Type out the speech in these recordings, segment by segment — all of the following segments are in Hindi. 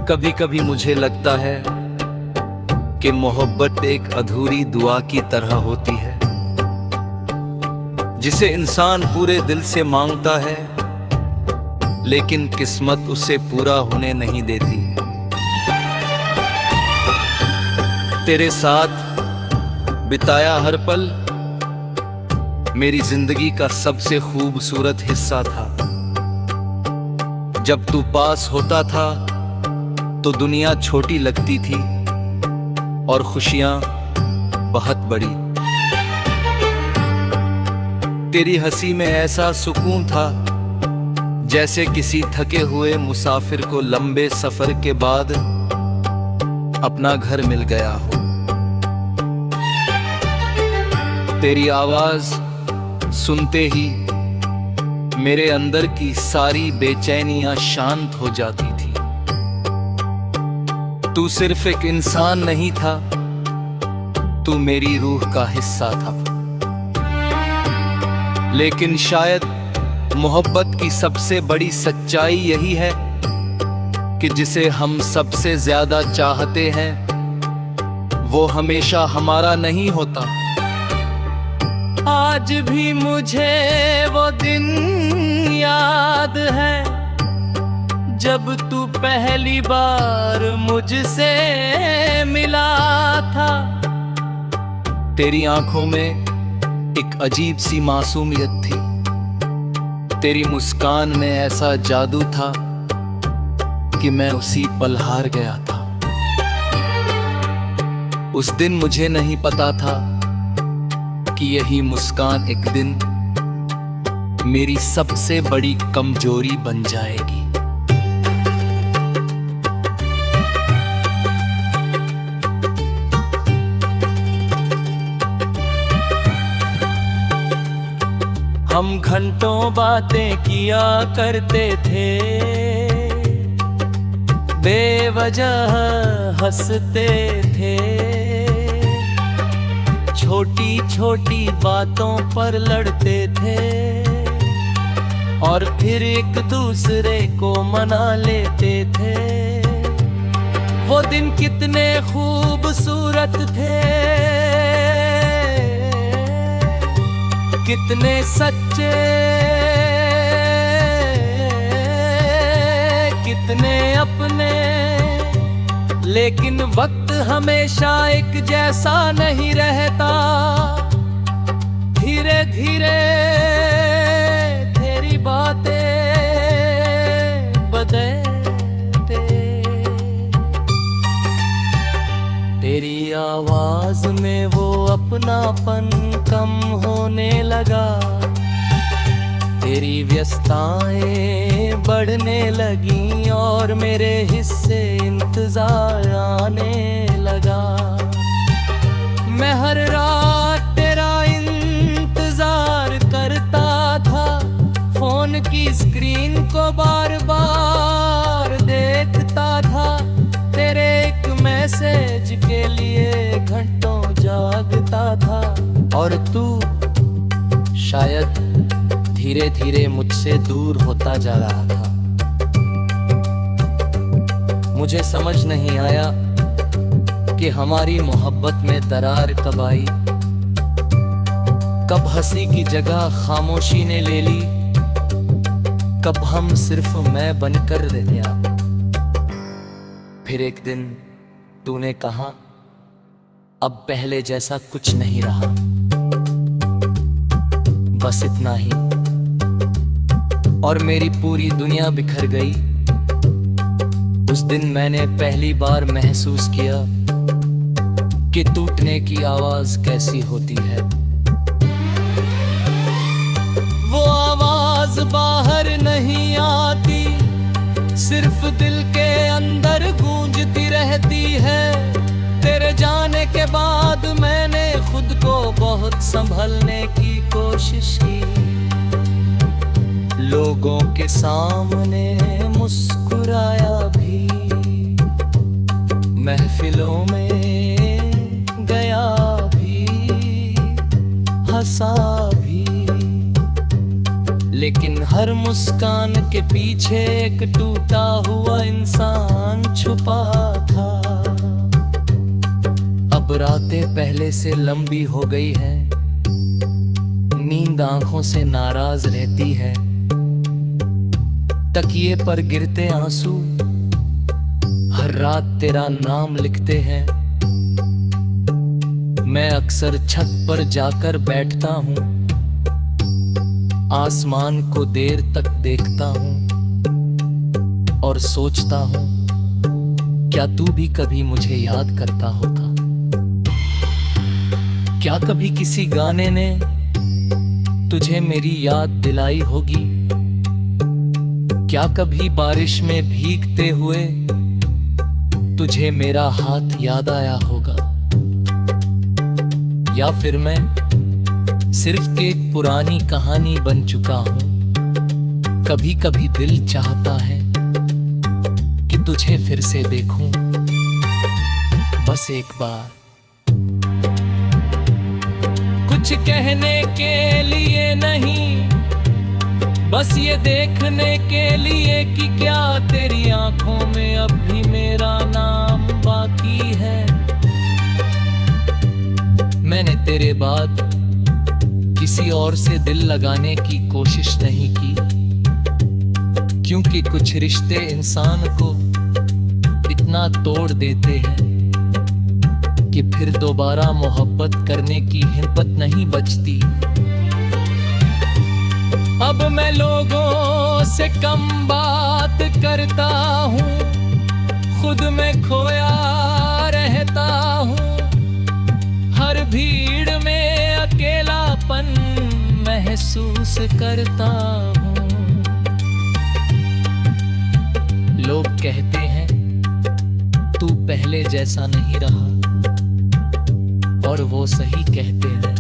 कभी कभी मुझे लगता है कि मोहब्बत एक अधूरी दुआ की तरह होती है, जिसे इंसान पूरे दिल से मांगता है, लेकिन किस्मत उसे पूरा होने नहीं देती। तेरे साथ बिताया हर पल मेरी जिंदगी का सबसे खूबसूरत हिस्सा था। जब तू पास होता था तो दुनिया छोटी लगती थी और खुशियां बहुत बड़ी। तेरी हंसी में ऐसा सुकून था जैसे किसी थके हुए मुसाफिर को लंबे सफर के बाद अपना घर मिल गया हो। तेरी आवाज सुनते ही मेरे अंदर की सारी बेचैनियां शांत हो जाती थी। तू सिर्फ एक इंसान नहीं था, तू मेरी रूह का हिस्सा था। लेकिन शायद मोहब्बत की सबसे बड़ी सच्चाई यही है कि जिसे हम सबसे ज्यादा चाहते हैं वो हमेशा हमारा नहीं होता। आज भी मुझे वो दिन याद है जब तू पहली बार मुझसे मिला था। तेरी आंखों में एक अजीब सी मासूमियत थी, तेरी मुस्कान में ऐसा जादू था कि मैं उसी पल हार गया था। उस दिन मुझे नहीं पता था कि यही मुस्कान एक दिन मेरी सबसे बड़ी कमजोरी बन जाएगी। हम घंटों बातें किया करते थे, बेवजह हंसते थे, छोटी छोटी बातों पर लड़ते थे और फिर एक दूसरे को मना लेते थे। वो दिन कितने खूबसूरत थे, कितने सच्चे, कितने अपने। लेकिन वक्त हमेशा एक जैसा नहीं रहता। धीरे धीरे तेरी बातें बदलते, तेरी आवाज में वो अपनापन कम होने लगा, तेरी व्यस्तताएं बढ़ने लगी और मेरे हिस्से इंतजार आने लगा। मैं हर रात तेरा इंतजार करता था, फोन की स्क्रीन को बार बार देखता था, तेरे एक मैसेज के लिए घंटों जागता था। और तू शायद धीरे धीरे मुझसे दूर होता जा रहा था। मुझे समझ नहीं आया कि हमारी मोहब्बत में दरार कब आई, कब हंसी की जगह खामोशी ने ले ली, कब हम सिर्फ मैं बनकर रह गया। फिर एक दिन तूने कहा अब पहले जैसा कुछ नहीं रहा, बस इतना ही। और मेरी पूरी दुनिया बिखर गई। उस दिन मैंने पहली बार महसूस किया कि टूटने की आवाज कैसी होती है। वो आवाज बाहर नहीं आती, सिर्फ दिल के अंदर गूंजती रहती है। तेरे जाने के बाद मैंने खुद को बहुत संभलने की कोशिश की, लोगों के सामने मुस्कुराया भी, महफिलों में गया भी, सा भी। लेकिन हर मुस्कान के पीछे एक टूटा हुआ इंसान छुपा था। अब रातें पहले से लंबी हो गई है, नींद आंखों से नाराज रहती है। तकिए पर गिरते आंसू हर रात तेरा नाम लिखते हैं। मैं अक्सर छत पर जाकर बैठता हूँ, आसमान को देर तक देखता हूँ और सोचता हूँ, क्या तू भी कभी मुझे याद करता होता? क्या कभी किसी गाने ने तुझे मेरी याद दिलाई होगी? क्या कभी बारिश में भीगते हुए तुझे मेरा हाथ याद आया होगा? या फिर मैं सिर्फ एक पुरानी कहानी बन चुका हूं? कभी कभी दिल चाहता है कि तुझे फिर से देखूं, बस एक बार। कुछ कहने के लिए नहीं, बस ये देखने के लिए कि क्या तेरी आंखों में अब भी मेरा नाम बाकी है। मैंने तेरे बाद किसी और से दिल लगाने की कोशिश नहीं की, क्योंकि कुछ रिश्ते इंसान को इतना तोड़ देते हैं कि फिर दोबारा मोहब्बत करने की हिम्मत नहीं बचती। अब मैं लोगों से कम बात करता हूँ, खुद में खोया रहता हूँ। हर भीड़ में अकेलापन महसूस करता हूँ। लोग कहते हैं तू पहले जैसा नहीं रहा, और वो सही कहते हैं,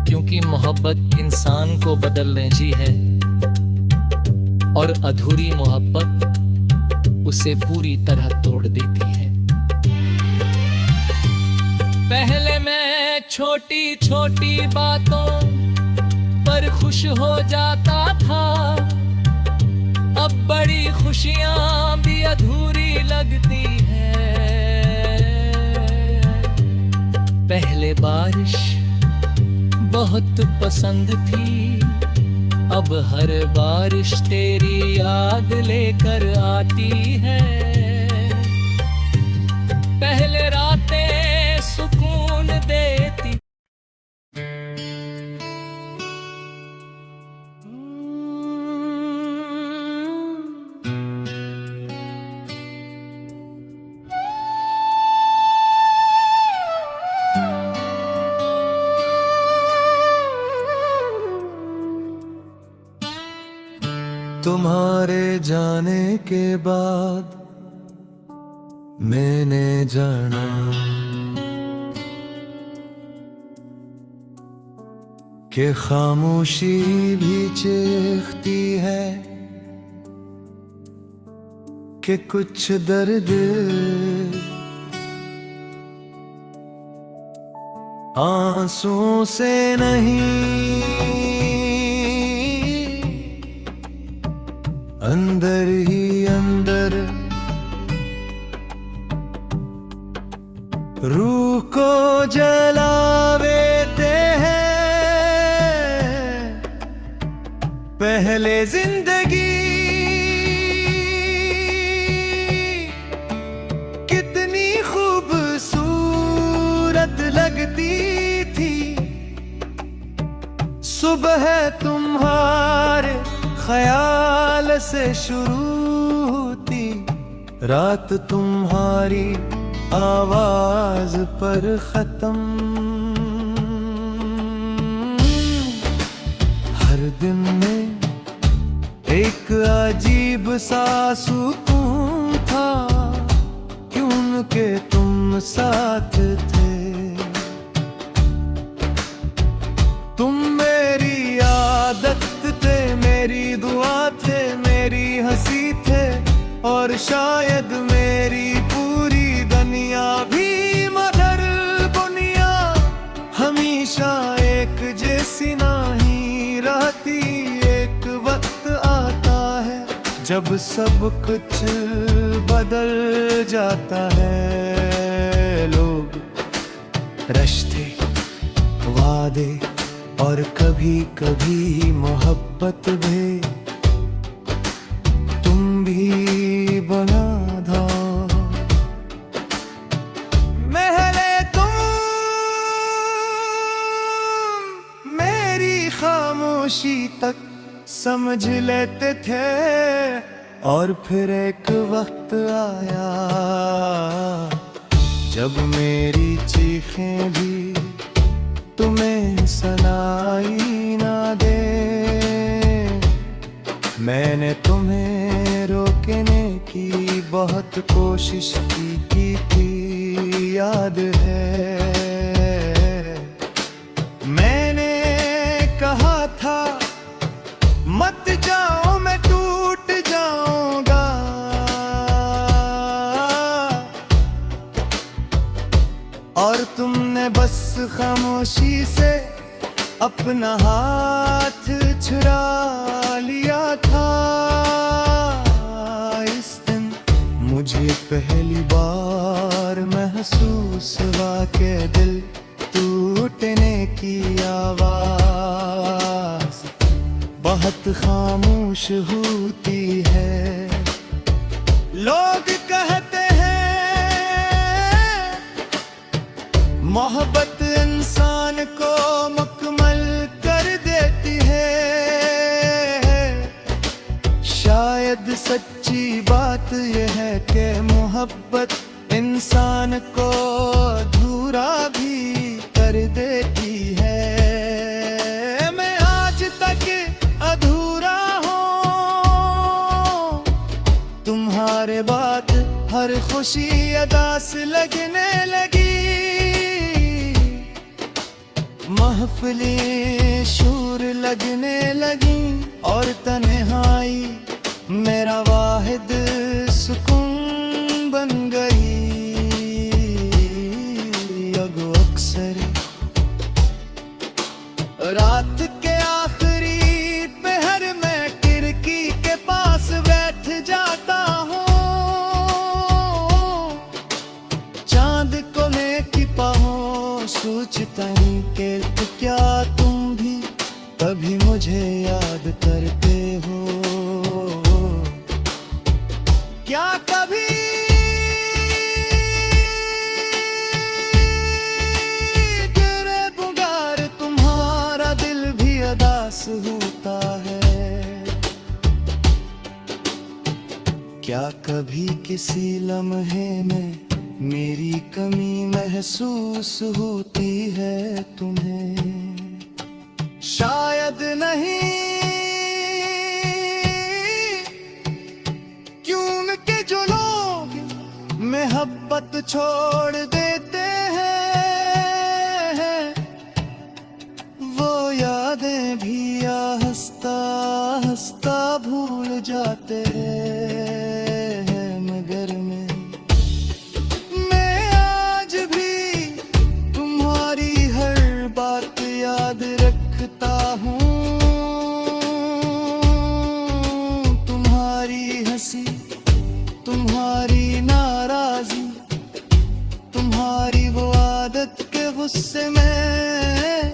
क्योंकि मोहब्बत इंसान को बदलने जी है, और अधूरी मोहब्बत उसे पूरी तरह तोड़ देती है। पहले मैं छोटी छोटी बातों पर खुश हो जाता था, अब बड़ी खुशियां भी अधूरी लगती है। पहले बारिश बहुत पसंद थी, अब हर बारिश तेरी याद लेकर आती है। पहले रातें सुकून देती, तुम्हारे जाने के बाद मैंने जाना कि खामोशी भी चीखती है, कि कुछ दर्द आंसुओं से नहीं, अंदर ही अंदर रूह को जलावेते हैं। पहले जिंदगी कितनी खूबसूरत लगती थी, सुबह तुम्हारे ख्याल से शुरू होती, रात तुम्हारी आवाज पर खत्म। हर दिन में एक अजीब सा सुकून था, क्योंकि तुम साथ थे। तुम मेरी आदत थे, मेरी दुआ थे, मेरी हंसी थे, और शायद मेरी पूरी दुनिया भी मगर बुनिया हमेशा जब सब कुछ बदल जाता है, लोग, रिश्ते, वादे और कभी कभी मोहब्बत भी, तुम भी बना दो। महले तुम मेरी खामोशी तक समझ लेते थे, और फिर एक वक्त आया जब मेरी चीखें भी तुम्हें सुनाई ना दे। मैंने तुम्हें रोकने की बहुत कोशिश की थी, याद है। मैंने कहा था मत जाओ, मैं टूट जाऊंगा, और तुमने बस खामोशी से अपना हाथ छुड़ा लिया था। इस दिन मुझे पहली बार महसूस हुआ कि दिल टूटने की आवाज बहुत खामोश होती है। लोग कहते हैं मोहब्बत इंसान को मुकम्मल कर देती है। शायद सच्ची बात यह है कि मोहब्बत इंसान को अधूरा भी कर देती है। मैं आज तक अधूरा हूँ, तुम्हारे बाद हर खुशी अदास लगने लगी। महफिलें शूर लगने लगी, और तन्हाई मेरा वाहिद सुकून बन गई। अब अक्सर रात के आखिरी पहर में खिड़की के पास बैठ जाता हूँ, चांद को लेके पाऊँ, सोचता हूँ कि क्या तुम भी कभी मुझे याद करते हो। क्या कभी गिरे गुगार तुम्हारा दिल भी अदास होता है। क्या कभी किसी लम्हे में मेरी कमी महसूस होती है तुम्हें? शायद नहीं, क्योंकि जो लोग मोहब्बत छोड़ देते हैं, वो यादें भी हंसता हंसता भूल जाते हैं। मगर मैं आज भी तुम्हारी हर बात याद रखता हूँ। तुम्हारी हंसी, तुम्हारी नाराजी, तुम्हारी वो आदत के गुस्से में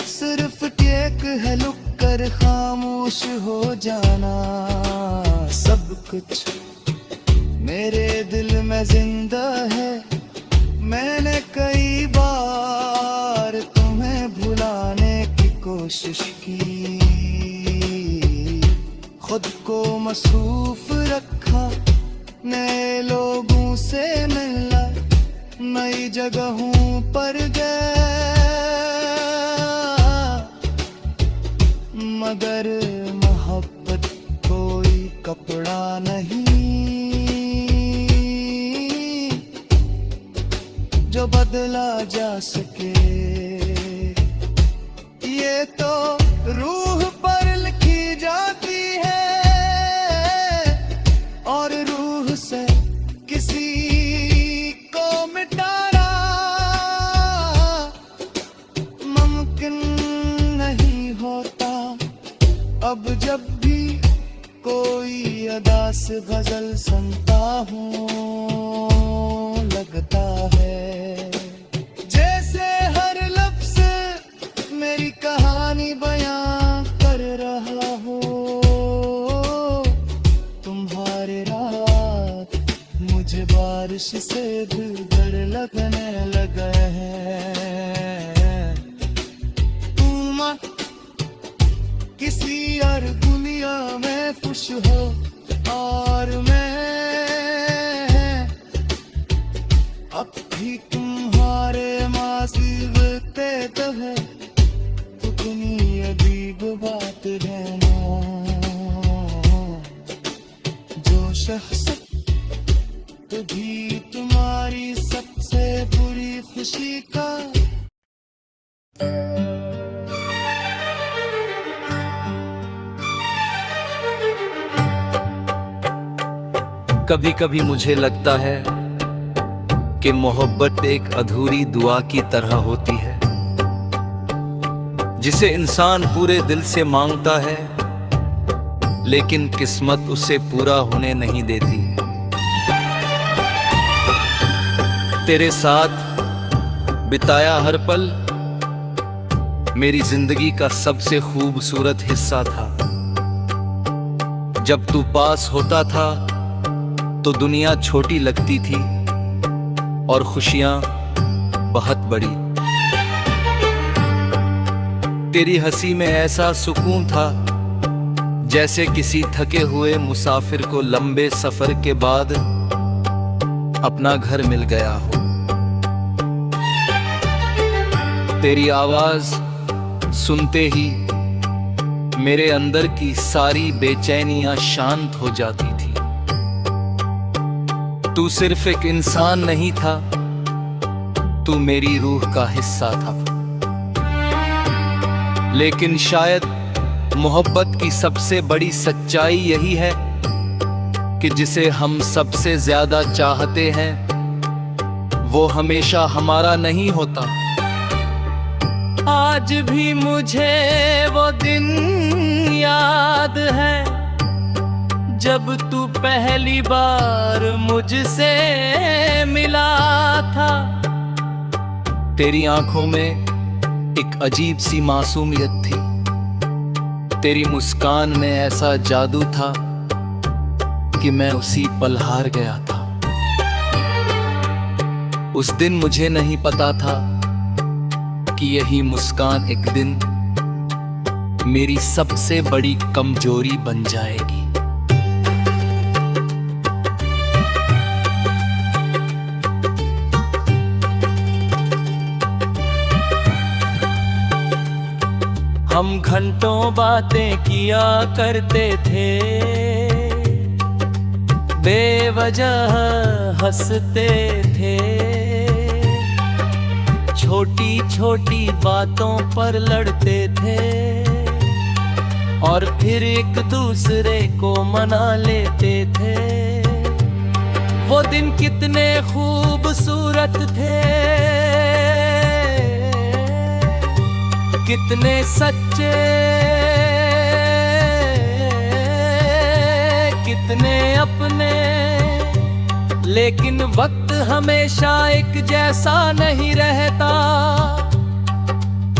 सिर्फ एक है लुक कर खामोश हो जाना। सब कुछ मेरे दिल में जिंदा है। मैंने कई बार तुम्हें भुलाने की कोशिश की, खुद को मसरूफ रखा, नए लोगों से मिला, नई जगहों पर गया, मगर मोहब्बत कोई कपड़ा नहीं जो बदला जा सके। ये तो रूह पर लिखी जाती है, और रूह से किसी को मिटाना मुमकिन नहीं होता। अब जब भी कोई गजल सुनता हूँ लगता है जैसे हर लफ्ज मेरी कहानी बयां कर रहा हो। तुम्हारे रात मुझे बारिश से भी डर लगने लगे हैं। तुम किसी और दुनिया में खुश हो और मैं अब भी तुम्हारे मासी बते तो है तो दुनिया अजीब बात रहना। जो शख्स भी तुम्हारी सबसे बुरी खुशी का कभी कभी मुझे लगता है कि मोहब्बत एक अधूरी दुआ की तरह होती है जिसे इंसान पूरे दिल से मांगता है लेकिन किस्मत उसे पूरा होने नहीं देती। तेरे साथ बिताया हर पल मेरी जिंदगी का सबसे खूबसूरत हिस्सा था। जब तू पास होता था तो दुनिया छोटी लगती थी और खुशियां बहुत बड़ी। तेरी हंसी में ऐसा सुकून था जैसे किसी थके हुए मुसाफिर को लंबे सफर के बाद अपना घर मिल गया हो। तेरी आवाज सुनते ही मेरे अंदर की सारी बेचैनियां शांत हो जाती थी। तू सिर्फ एक इंसान नहीं था, तू मेरी रूह का हिस्सा था। लेकिन शायद मोहब्बत की सबसे बड़ी सच्चाई यही है कि जिसे हम सबसे ज्यादा चाहते हैं वो हमेशा हमारा नहीं होता। आज भी मुझे वो दिन याद है जब तू पहली बार मुझसे मिला था। तेरी आंखों में एक अजीब सी मासूमियत थी, तेरी मुस्कान में ऐसा जादू था कि मैं उसी पल हार गया था। उस दिन मुझे नहीं पता था कि यही मुस्कान एक दिन मेरी सबसे बड़ी कमजोरी बन जाएगी। हम घंटों बातें किया करते थे, बेवजह हंसते थे, छोटी छोटी बातों पर लड़ते थे और फिर एक दूसरे को मना लेते थे। वो दिन कितने खूबसूरत थे, कितने सच्चे, कितने अपने। लेकिन वक्त हमेशा एक जैसा नहीं रहता।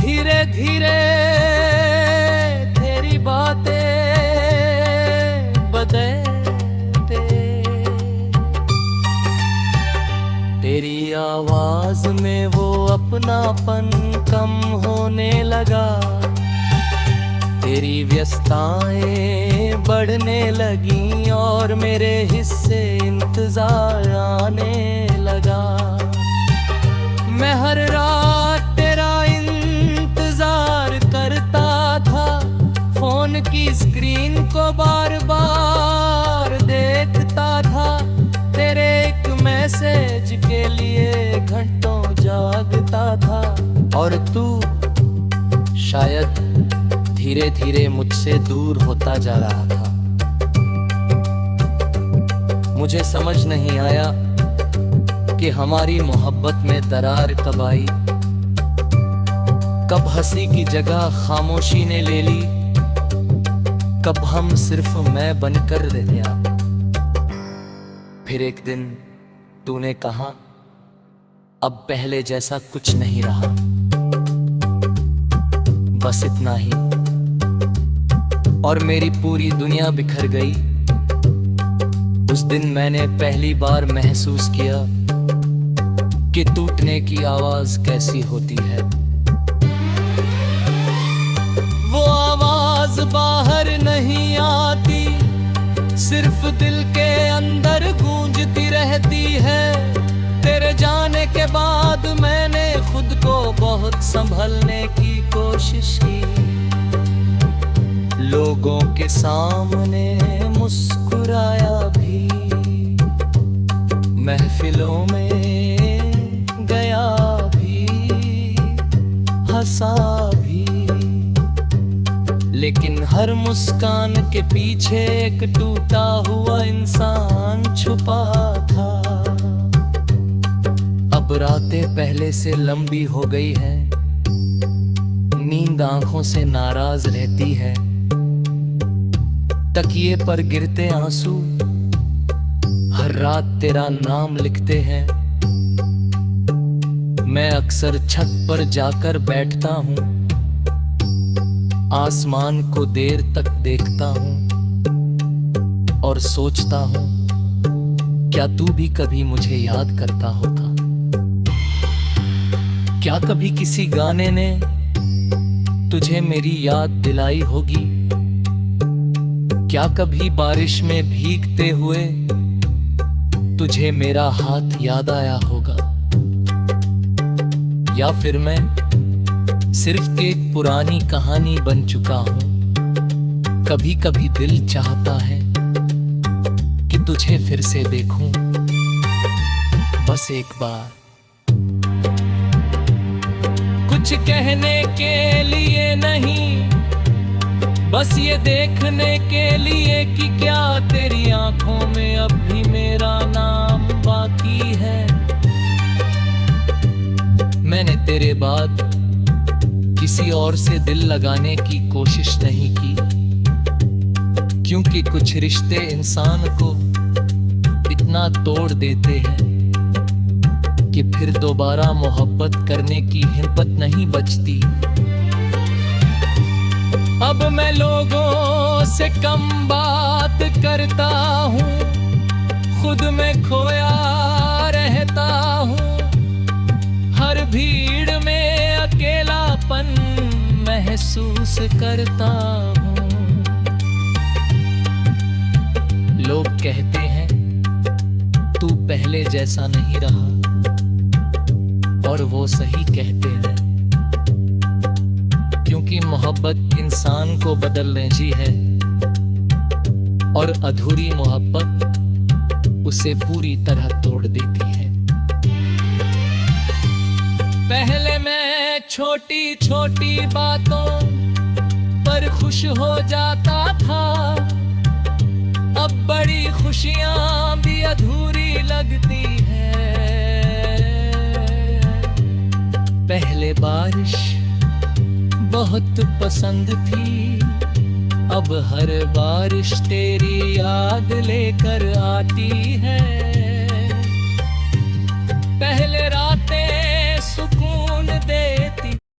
धीरे धीरे तेरी बातें बदलते, तेरी आवाज में वो अपनापन कम होने लगा। तेरी व्यस्तताएं बढ़ने लगी और मेरे हिस्से इंतजार आने लगा। मैं हर रात तेरा इंतजार करता था, फोन की स्क्रीन को बार बार देखता था, तेरे एक मैसेज के लिए घंटों जागता था। और तू शायद धीरे धीरे मुझसे दूर होता जा रहा था। मुझे समझ नहीं आया कि हमारी मोहब्बत में दरार कब आई, कब हंसी की जगह खामोशी ने ले ली, कब हम सिर्फ मैं बनकर रह गया। फिर एक दिन तूने कहा अब पहले जैसा कुछ नहीं रहा, बस इतना ही, और मेरी पूरी दुनिया बिखर गई। उस दिन मैंने पहली बार महसूस किया कि टूटने की आवाज कैसी होती है। वो आवाज बाहर नहीं आती, सिर्फ दिल के अंदर गूंजती रहती है। तेरे जाने के बाद मैंने खुद को बहुत संभलने की कोशिश की, लोगों के सामने मुस्कुराया भी, महफिलों में गया भी, हंसा भी, लेकिन हर मुस्कान के पीछे एक टूटा हुआ इंसान छुपा था। अब रातें पहले से लंबी हो गई है, नींद आंखों से नाराज रहती है, तकिए पर गिरते आंसू हर रात तेरा नाम लिखते हैं। मैं अक्सर छत पर जाकर बैठता हूँ, आसमान को देर तक देखता हूँ और सोचता हूँ क्या तू भी कभी मुझे याद करता होता? क्या कभी किसी गाने ने तुझे मेरी याद दिलाई होगी? क्या कभी बारिश में भीगते हुए तुझे मेरा हाथ याद आया होगा? या फिर मैं सिर्फ एक पुरानी कहानी बन चुका हूं? कभी कभी दिल चाहता है कि तुझे फिर से देखूं, बस एक बार। कुछ कहने के लिए नहीं, बस ये देखने के लिए कि क्या तेरी आंखों में अब भी मेरा नाम बाकी है। मैंने तेरे बाद किसी और से दिल लगाने की कोशिश नहीं की, क्योंकि कुछ रिश्ते इंसान को इतना तोड़ देते हैं कि फिर दोबारा मोहब्बत करने की हिम्मत नहीं बचती। अब मैं लोगों से कम बात करता हूँ, खुद में खोया रहता हूँ, हर भीड़ में अकेलापन महसूस करता हूँ। लोग कहते हैं तू पहले जैसा नहीं रहा, और वो सही कहते हैं, क्योंकि मोहब्बत इंसान को बदलने जी है, और अधूरी मोहब्बत उसे पूरी तरह तोड़ देती है। पहले मैं छोटी छोटी बातों पर खुश हो जाता था, अब बड़ी खुशियां भी अधूरी लगती है। पहले बारिश बहुत पसंद थी, अब हर बारिश तेरी याद लेकर आती है। पहले रात